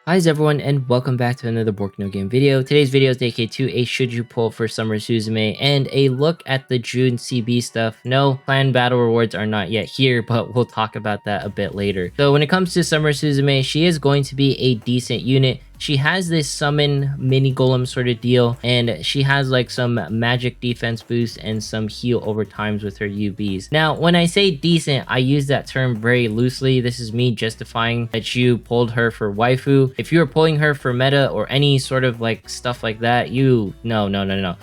Hi everyone and welcome back to another Boku no Game video. Today's video is dedicated to a should you pull for Summer Suzume and a look at the June CB stuff. No, planned battle rewards are not yet here, but we'll talk about that a bit later. So when it comes to Summer Suzume, she is going to be a decent unit. She has this summon mini golem sort of deal, and she has like some magic defense boost and some heal over times with her UBs. Now, when I say decent, I use that term very loosely. This is me justifying that you pulled her for waifu. If you were pulling her for meta or any sort of like stuff like that, no.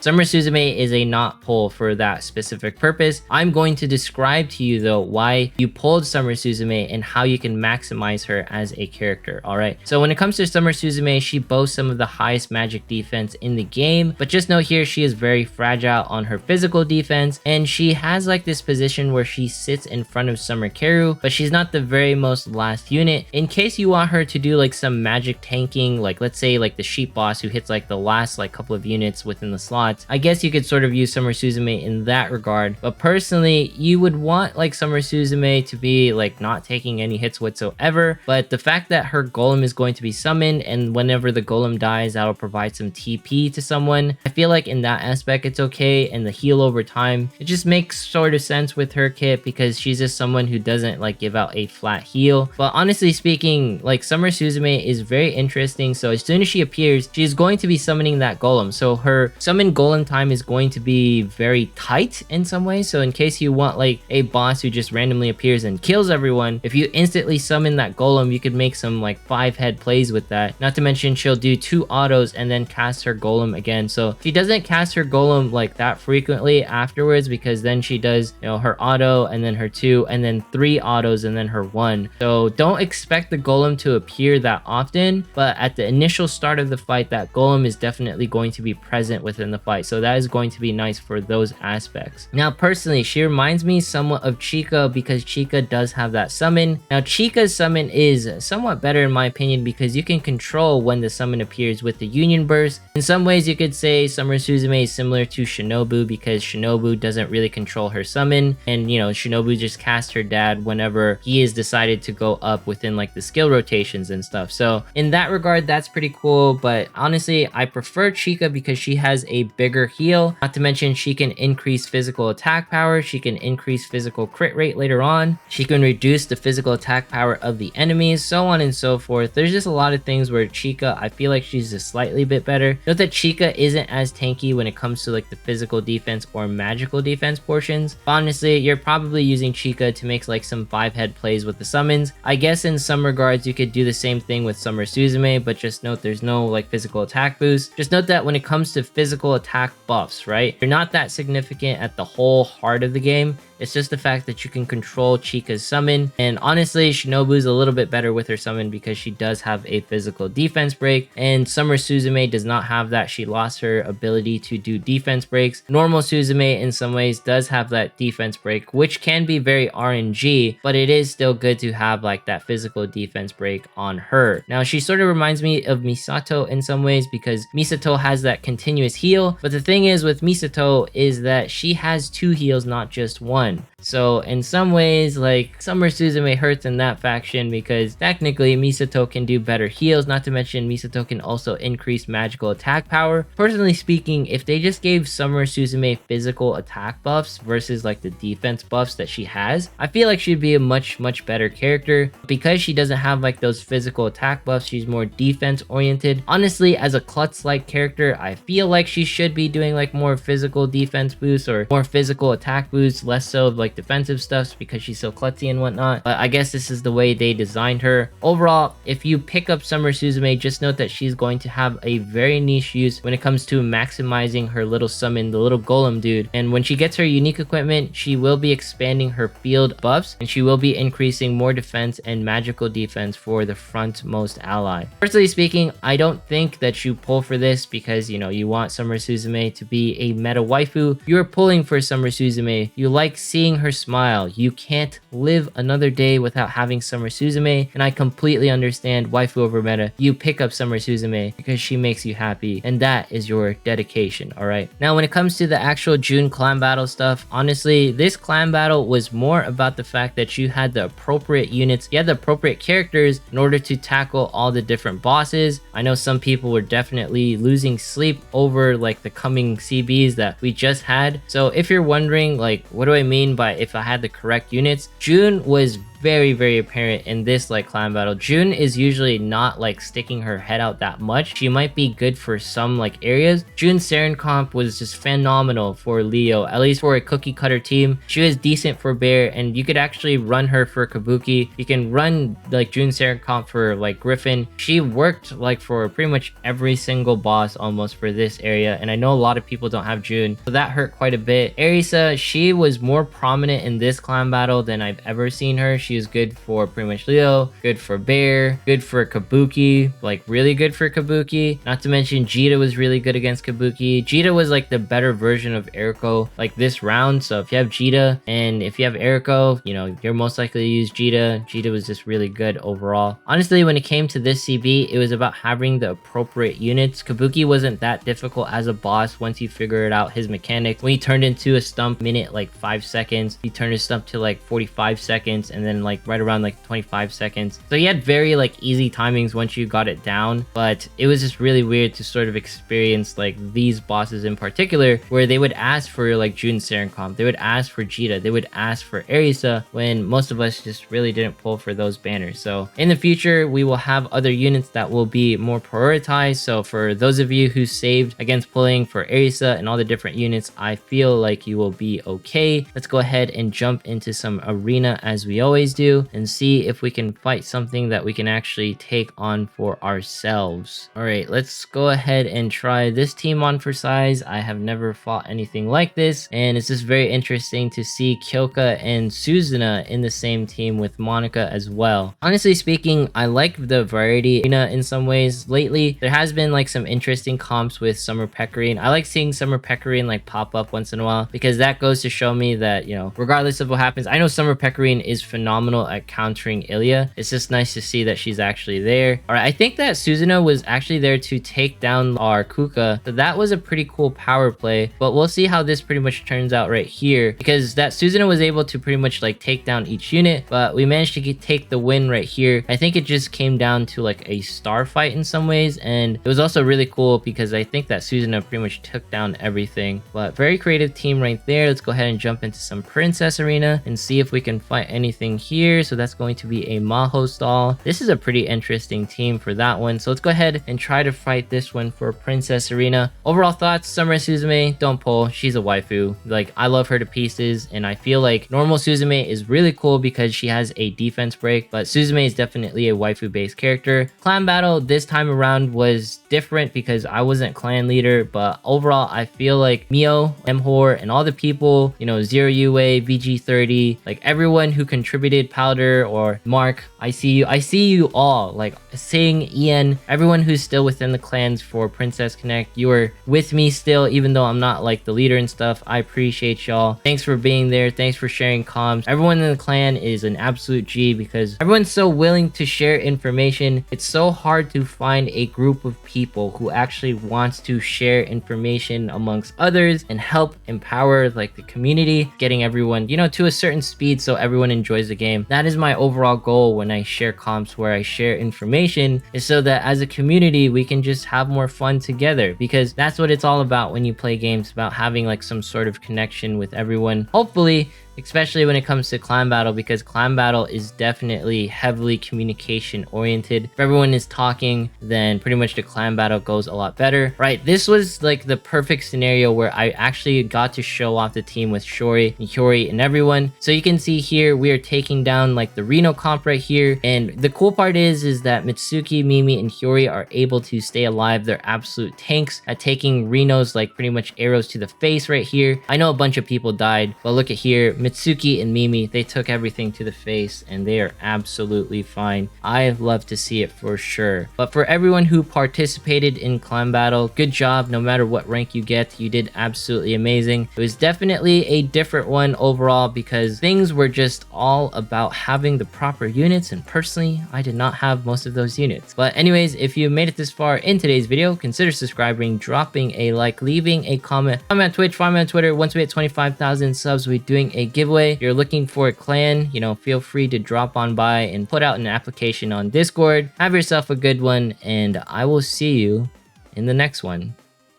Summer Suzume is a not pull for that specific purpose. I'm going to describe to you though why you pulled Summer Suzume and how you can maximize her as a character. All right. So when it comes to Summer Suzume, she boasts some of the highest magic defense in the game, but just note here she is very fragile on her physical defense, and she has like this position where she sits in front of Summer Karu, but she's not the very most last unit. In case you want her to do like some magic tanking, like let's say like the sheep boss who hits like the last like couple of units within the slots, I guess you could sort of use Summer Suzume in that regard. But personally, you would want like Summer Suzume to be like not taking any hits whatsoever, but the fact that her golem is going to be summoned, and whenever the golem dies, that'll provide some TP to someone, I feel like in that aspect it's okay. And the heal over time, it just makes sort of sense with her kit because she's just someone who doesn't like give out a flat heal. But honestly speaking, like Summer Suzume is very interesting. So as soon as she appears, she's going to be summoning that golem, so her summon golem time is going to be very tight in some ways. So in case you want like a boss who just randomly appears and kills everyone, if you instantly summon that golem, you could make some like 5-head plays with that. Not to mention she'll do 2 autos and then cast her golem again. So she doesn't cast her golem like that frequently afterwards, because then she does, you know, her auto and then her 2 and then 3 autos and then her 1. So don't expect the golem to appear that often, but at the initial start of the fight, that golem is definitely going to be present within the fight. So that is going to be nice for those aspects. Now personally, she reminds me somewhat of Chica because Chica does have that summon. Now Chica's summon is somewhat better in my opinion because you can control when the summon appears with the Union Burst. In some ways you could say Summer Suzume is similar to Shinobu because Shinobu doesn't really control her summon, and you know, Shinobu just casts her dad whenever he is decided to go up within like the skill rotations and stuff. So in that regard, that's pretty cool. But honestly, I prefer Chica because she has a bigger heal. Not to mention she can increase physical attack power, she can increase physical crit rate later on, she can reduce the physical attack power of the enemies, so on and so forth. There's just a lot of things where Chica, I feel like she's a slightly bit better. Note that Chica isn't as tanky when it comes to like the physical defense or magical defense portions. But honestly, you're probably using Chica to make like some 5-head plays with the summons. I guess in some regards you could do the same thing with Summer Suzume, but just note there's no like physical attack boost. Just note that when it comes to physical attack buffs, right, they're not that significant at the whole heart of the game. It's just the fact that you can control Chica's summon. And honestly, Shinobu's a little bit better with her summon because she does have a physical defense break, and Summer Suzume does not have that. She lost her ability to do defense breaks. Normal Suzume in some ways does have that defense break, which can be very RNG, but it is still good to have like that physical defense break on her. Now she sort of reminds me of Misato in some ways because Misato has that continuous heal, but the thing is with Misato is that she has 2 heals, not just 1. So in some ways, like Summer Suzume hurts in that faction because technically Misato can do better heals. Not to mention Misato can also increase magical attack power. Personally speaking, if they just gave Summer Suzume physical attack buffs versus like the defense buffs that she has, I feel like she'd be a much better character. Because she doesn't have like those physical attack buffs, she's more defense oriented. Honestly, as a Klutz like character, I feel like she should be doing like more physical defense boosts or more physical attack boosts, less so of like defensive stuff because she's so klutzy and whatnot. But I guess this is the way they designed her. Overall, if you pick up Summer Suzume, just note that she's going to have a very niche use when it comes to maximizing her little summon, the little golem dude. And when she gets her unique equipment, she will be expanding her field buffs, and she will be increasing more defense and magical defense for the frontmost ally. Personally speaking, I don't think that you pull for this because, you know, you want Summer Suzume to be a meta waifu. You're pulling for Summer Suzume. You like seeing her her smile. You can't live another day without having Summer Suzume, and I completely understand waifu over meta. You pick up Summer Suzume because she makes you happy, and that is your dedication, alright? Now, when it comes to the actual June clan battle stuff, honestly, this clan battle was more about the fact that you had the appropriate units, you had the appropriate characters in order to tackle all the different bosses. I know some people were definitely losing sleep over like the coming CBs that we just had. So if you're wondering like, what do I mean by if I had the correct units, June was very apparent in this like clan battle. June is usually not like sticking her head out that much. She might be good for some like areas. June's Saren comp was just phenomenal for Leo, at least for a cookie cutter team. She was decent for Bear, and you could actually run her for Kabuki. You can run like June Saren comp for like Griffin. She worked like for pretty much every single boss almost for this area, and I know a lot of people don't have June, so that hurt quite a bit. Arisa, she was more prominent in this clan battle than I've ever seen her. She was good for pretty much Leo, good for Bear, good for Kabuki, like really good for Kabuki. Not to mention Jita was really good against Kabuki. Jita was like the better version of Eriko like this round. So if you have Jita and if you have Eriko, you know, you're most likely to use Jita. Jita was just really good overall. Honestly, when it came to this CB, it was about having the appropriate units. Kabuki wasn't that difficult as a boss once you figured out his mechanics. When he turned into a stump minute like 5 seconds, he turned his stump to like 45 seconds, and then like right around like 25 seconds. So he had very like easy timings once you got it down, but it was just really weird to sort of experience like these bosses in particular where they would ask for like June Saren comp, they would ask for Jita, they would ask for Arisa, when most of us just really didn't pull for those banners. So in the future, we will have other units that will be more prioritized. So for those of you who saved against pulling for Arisa and all the different units, I feel like you will be okay. Let's go ahead and jump into some arena as we always do and see if we can fight something that we can actually take on for ourselves. All right, let's go ahead and try this team on for size. I have never fought anything like this, and it's just very interesting to see Kyoka and Suzuna in the same team with Monica as well. Honestly speaking, I like the variety in some ways. Lately, there has been like some interesting comps with Summer Pekarine. I like seeing Summer Pekarine like pop up once in a while because that goes to show me that, you know, regardless of what happens, I know Summer Pekarine is phenomenal at countering Ilya. It's just nice to see that she's actually there. All right, I think that Suzuna was actually there to take down our Kuka, so that was a pretty cool power play, but we'll see how this pretty much turns out right here, because that Suzuna was able to pretty much like take down each unit, but we managed to take the win right here. I think it just came down to like a star fight in some ways, and it was also really cool because I think that Suzuna pretty much took down everything. But very creative team right there. Let's go ahead and jump into some Princess Arena and see if we can fight anything here. So that's going to be a Maho stall. This is a pretty interesting team for that one, so let's go ahead and try to fight this one for Princess Arena. Overall thoughts: Summer Suzume, don't pull. She's a waifu. Like, I love her to pieces, and I feel like normal Suzume is really cool because she has a defense break, but Suzume is definitely a waifu based character. Clan battle this time around was different because I wasn't clan leader, but overall I feel like Mio, Mhor, and all the people, you know, Zero UA, VG30, like everyone who contributed, Powder or Mark, I see you all, like Sing, Ian, everyone who's still within the clans for Princess Connect. You are with me still, even though I'm not like the leader and stuff. I appreciate y'all. Thanks for being there. Thanks for sharing comms. Everyone in the clan is an absolute G because everyone's so willing to share information. It's so hard to find a group of people who actually wants to share information amongst others and help empower like the community, getting everyone, you know, to a certain speed so everyone enjoys the game. That is my overall goal when I share comps, where I share information, is so that as a community we can just have more fun together, because that's what it's all about when you play games, about having like some sort of connection with everyone, hopefully, especially when it comes to clan battle, because clan battle is definitely heavily communication oriented. If everyone is talking, then pretty much the clan battle goes a lot better, right? This was like the perfect scenario where I actually got to show off the team with Shori and Hyori and everyone. So you can see here we are taking down like the Reno comp right here, and the cool part is that Mitsuki, Mimi, and Hyori are able to stay alive. They're absolute tanks at taking Reno's like pretty much arrows to the face right here. I know a bunch of people died, but look at here, Mitsuki and Mimi, they took everything to the face and they are absolutely fine. I love to see it for sure. But for everyone who participated in clan battle, good job. No matter what rank you get, you did absolutely amazing. It was definitely a different one overall because things were just all about having the proper units, and personally, I did not have most of those units. But anyways, if you made it this far in today's video, consider subscribing, dropping a like, leaving a comment. I'm on Twitch, follow me on Twitter. Once we hit 25,000 subs, we're doing a giveaway. If you're looking for a clan, you know, feel free to drop on by and put out an application on Discord. Have yourself a good one, and I will see you in the next one.